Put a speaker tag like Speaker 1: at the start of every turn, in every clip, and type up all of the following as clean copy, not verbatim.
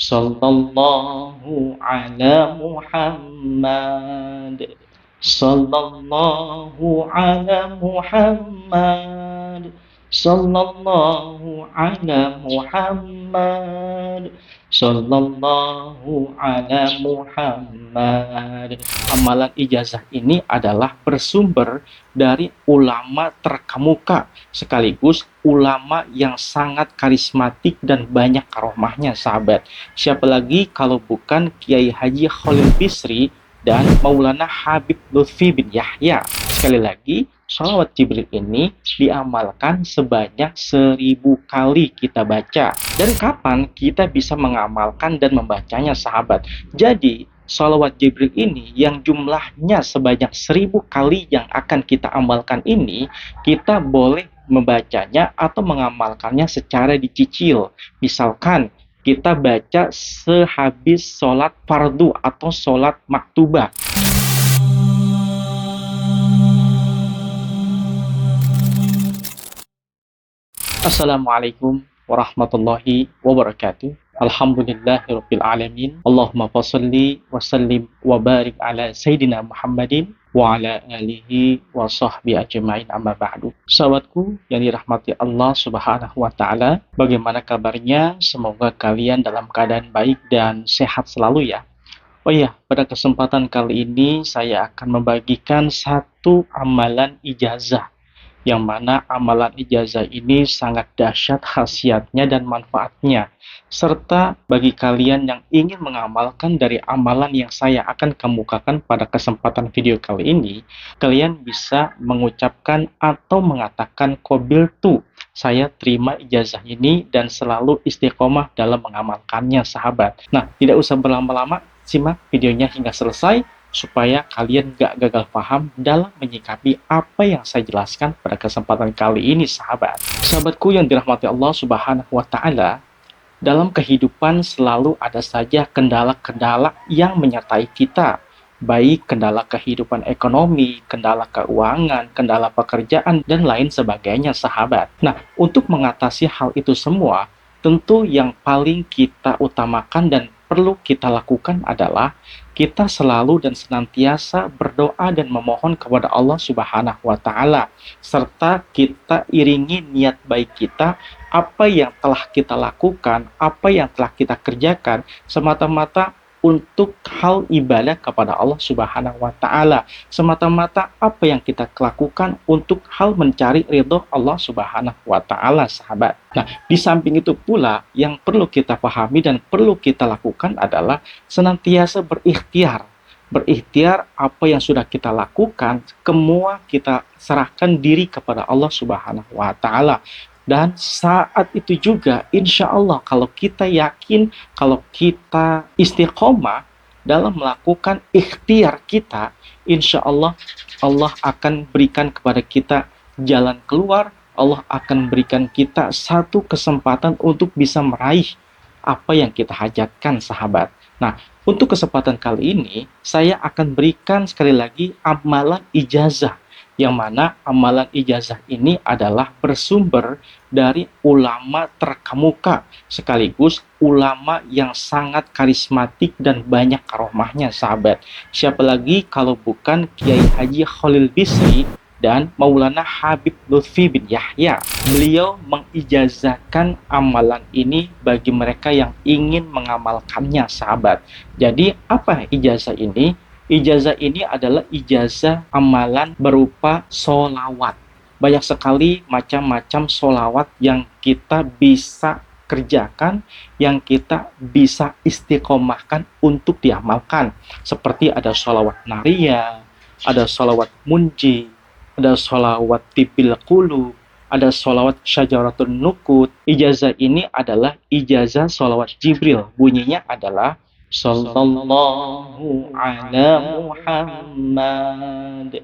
Speaker 1: Sallallahu ala Muhammad. Sallallahu ala Muhammad. Sallallahu ala Muhammad. Sallallahu ala Muhammad. Amalan ijazah ini adalah bersumber dari ulama terkemuka, sekaligus ulama yang sangat karismatik dan banyak karomahnya, sahabat. Siapa lagi kalau bukan Kiai Haji Khalil Bisri dan Maulana Habib Lutfi bin Yahya. Sekali lagi, sholawat Jibril ini diamalkan sebanyak 1000 kali kita baca. Dan kapan kita bisa mengamalkan dan membacanya, sahabat? Jadi, sholawat Jibril ini yang jumlahnya sebanyak 1000 kali yang akan kita amalkan ini, kita boleh membacanya atau mengamalkannya secara dicicil. Misalkan, kita baca sehabis sholat fardu atau sholat maktubah. Assalamualaikum warahmatullahi wabarakatuh. Alhamdulillahirabbil alamin. Allahumma shalli wa sallim wa barik ala sayyidina Muhammadin wa ala alihi wa sahbihi ajmain, amma ba'du. Sahabatku yang dirahmati Allah Subhanahu wa taala, bagaimana kabarnya? Semoga kalian dalam keadaan baik dan sehat selalu ya. Oh iya, pada kesempatan kali ini saya akan membagikan satu amalan ijazah, yang mana amalan ijazah ini sangat dahsyat khasiatnya dan manfaatnya. Serta bagi kalian yang ingin mengamalkan dari amalan yang saya akan kemukakan pada kesempatan video kali ini, kalian bisa mengucapkan atau mengatakan qabiltu, saya terima ijazah ini dan selalu istiqomah dalam mengamalkannya, sahabat. Nah, tidak usah berlama-lama, simak videonya hingga selesai supaya kalian gak gagal paham dalam menyikapi apa yang saya jelaskan pada kesempatan kali ini, sahabat. Sahabatku yang dirahmati Allah Subhanahu wa taala, dalam kehidupan selalu ada saja kendala-kendala yang menyertai kita, baik kendala kehidupan ekonomi, kendala keuangan, kendala pekerjaan, dan lain sebagainya, sahabat. Nah, untuk mengatasi hal itu semua, tentu yang paling kita utamakan dan perlu kita lakukan adalah kita selalu dan senantiasa berdoa dan memohon kepada Allah Subhanahu wa taala, serta kita iringi niat baik kita, apa yang telah kita lakukan, apa yang telah kita kerjakan semata-mata untuk hal ibadah kepada Allah Subhanahu wa taala, semata-mata apa yang kita lakukan untuk hal mencari ridho Allah Subhanahu wa taala, sahabat. Nah, di samping itu pula yang perlu kita pahami dan perlu kita lakukan adalah senantiasa berikhtiar. Berikhtiar apa yang sudah kita lakukan, semua kita serahkan diri kepada Allah Subhanahu wa taala. Dan saat itu juga, insya Allah, kalau kita yakin, kalau kita istiqomah dalam melakukan ikhtiar kita, insya Allah, Allah akan berikan kepada kita jalan keluar, Allah akan berikan kita satu kesempatan untuk bisa meraih apa yang kita hajatkan, sahabat. Nah, untuk kesempatan kali ini, saya akan berikan sekali lagi amalan ijazah, yang mana amalan ijazah ini adalah bersumber dari ulama terkemuka, sekaligus ulama yang sangat karismatik dan banyak karomahnya, sahabat. Siapa lagi kalau bukan Kiai Haji Khalil Bisri dan Maulana Habib Lutfi bin Yahya. Beliau mengijazahkan amalan ini bagi mereka yang ingin mengamalkannya, sahabat. Jadi apa ijazah ini? Ijazah ini adalah ijazah amalan berupa sholawat. Banyak sekali macam-macam sholawat yang kita bisa kerjakan, yang kita bisa istiqomahkan untuk diamalkan. Seperti ada sholawat naria, ada sholawat munji, ada sholawat tibil qulub, ada sholawat syajaratun nukut. Ijazah ini adalah ijazah sholawat Jibril. Bunyinya adalah Sallallahu ala Muhammad.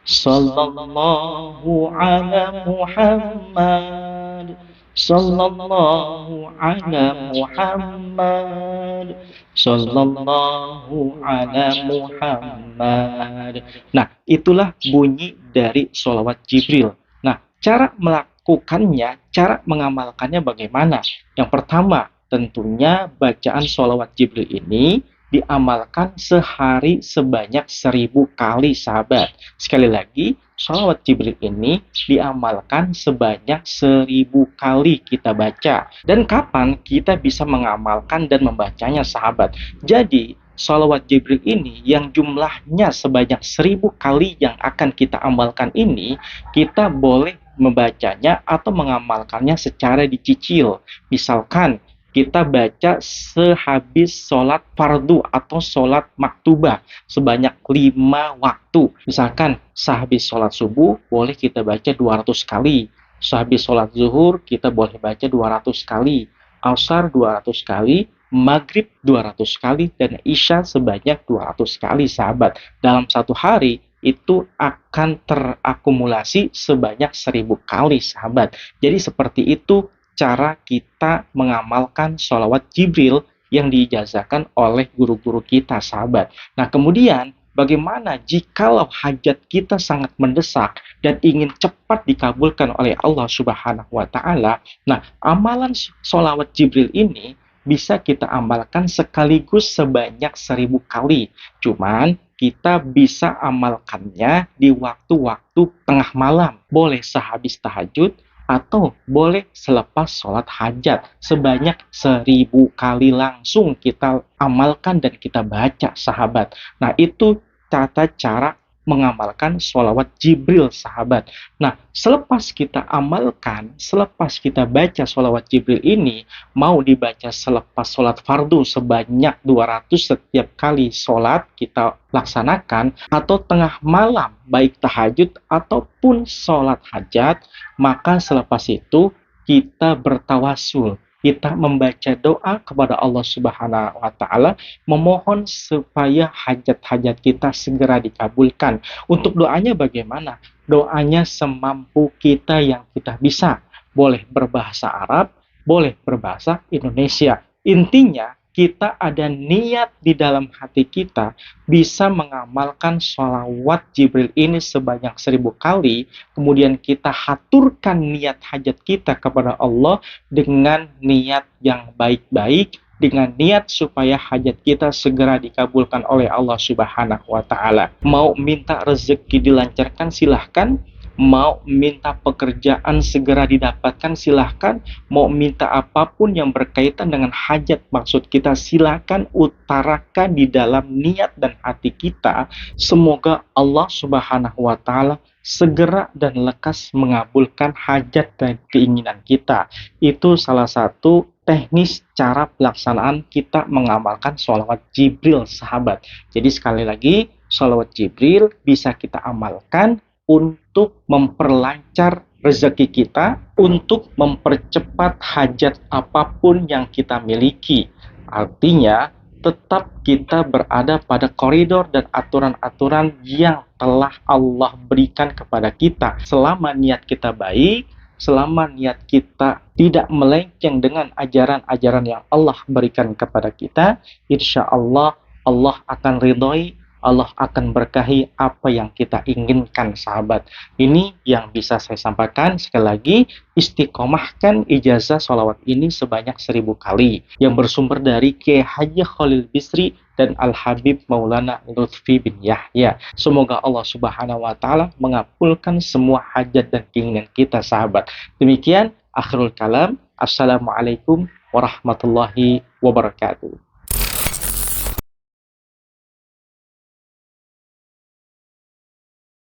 Speaker 1: Sallallahu ala Muhammad. Sallallahu ala Muhammad. Sallallahu ala Muhammad. Nah, itulah bunyi dari sholawat Jibril. Nah, cara melakukannya, cara mengamalkannya bagaimana? Yang pertama, tentunya bacaan sholawat Jibril ini diamalkan sehari sebanyak 1000 kali, sahabat. Sekali lagi, sholawat Jibril ini diamalkan sebanyak 1000 kali kita baca. Dan kapan kita bisa mengamalkan dan membacanya, sahabat? Jadi, sholawat Jibril ini yang jumlahnya sebanyak 1000 kali yang akan kita amalkan ini, kita boleh membacanya atau mengamalkannya secara dicicil. Misalkan kita baca sehabis sholat fardu atau sholat maktubah sebanyak 5 waktu. Misalkan sehabis sholat subuh boleh kita baca 200 kali. Sehabis sholat zuhur kita boleh baca 200 kali. Asar 200 kali. Maghrib 200 kali. Dan Isya sebanyak 200 kali, sahabat. Dalam satu hari itu akan terakumulasi sebanyak 1000 kali, sahabat. Jadi seperti itu cara kita mengamalkan sholawat Jibril yang diijazahkan oleh guru-guru kita, sahabat. Nah, kemudian bagaimana jikalau hajat kita sangat mendesak dan ingin cepat dikabulkan oleh Allah Subhanahu wa Ta'ala? Nah, amalan sholawat Jibril ini bisa kita amalkan sekaligus sebanyak 1000 kali. Cuman kita bisa amalkannya di waktu-waktu tengah malam. Boleh sehabis tahajud, atau boleh selepas sholat hajat. Sebanyak 1000 kali langsung kita amalkan dan kita baca, sahabat. Nah, itu tata cara mengamalkan sholawat Jibril, sahabat. Nah, selepas kita amalkan, selepas kita baca sholawat Jibril ini, mau dibaca selepas sholat fardu sebanyak 200 setiap kali sholat kita laksanakan, atau tengah malam, baik tahajud ataupun sholat hajat, maka selepas itu kita bertawasul. Kita membaca doa kepada Allah Subhanahu wa Ta'ala, memohon supaya hajat-hajat kita segera dikabulkan. Untuk doanya bagaimana? Doanya semampu kita yang kita bisa. Boleh berbahasa Arab, boleh berbahasa Indonesia. Intinya, kita ada niat di dalam hati kita bisa mengamalkan sholawat Jibril ini sebanyak 1000 kali, kemudian kita haturkan niat hajat kita kepada Allah dengan niat yang baik-baik, dengan niat supaya hajat kita segera dikabulkan oleh Allah Subhanahu wa Ta'ala. Mau minta rezeki dilancarkan, silahkan. Mau minta pekerjaan segera didapatkan, silahkan. Mau minta apapun yang berkaitan dengan hajat maksud kita, silahkan utarakan di dalam niat dan hati kita. Semoga Allah Subhanahu wa Ta'ala segera dan lekas mengabulkan hajat dan keinginan kita. Itu salah satu teknis cara pelaksanaan kita mengamalkan sholawat Jibril, sahabat. Jadi sekali lagi, sholawat Jibril bisa kita amalkan untuk memperlancar rezeki kita, untuk mempercepat hajat apapun yang kita miliki. Artinya, tetap kita berada pada koridor dan aturan-aturan yang telah Allah berikan kepada kita. Selama niat kita baik, selama niat kita tidak melenceng dengan ajaran-ajaran yang Allah berikan kepada kita, insya Allah, Allah akan ridhoi, Allah akan berkahi apa yang kita inginkan, sahabat. Ini yang bisa saya sampaikan. Sekali lagi, istiqomahkan ijazah sholawat ini sebanyak 1000 kali. Yang bersumber dari Kiai Haji Khalil Bisri dan Al-Habib Maulana Lutfi bin Yahya. Semoga Allah Subhanahu wa Ta'ala mengabulkan semua hajat dan keinginan kita, sahabat. Demikian, akhirul kalam. Assalamualaikum warahmatullahi wabarakatuh.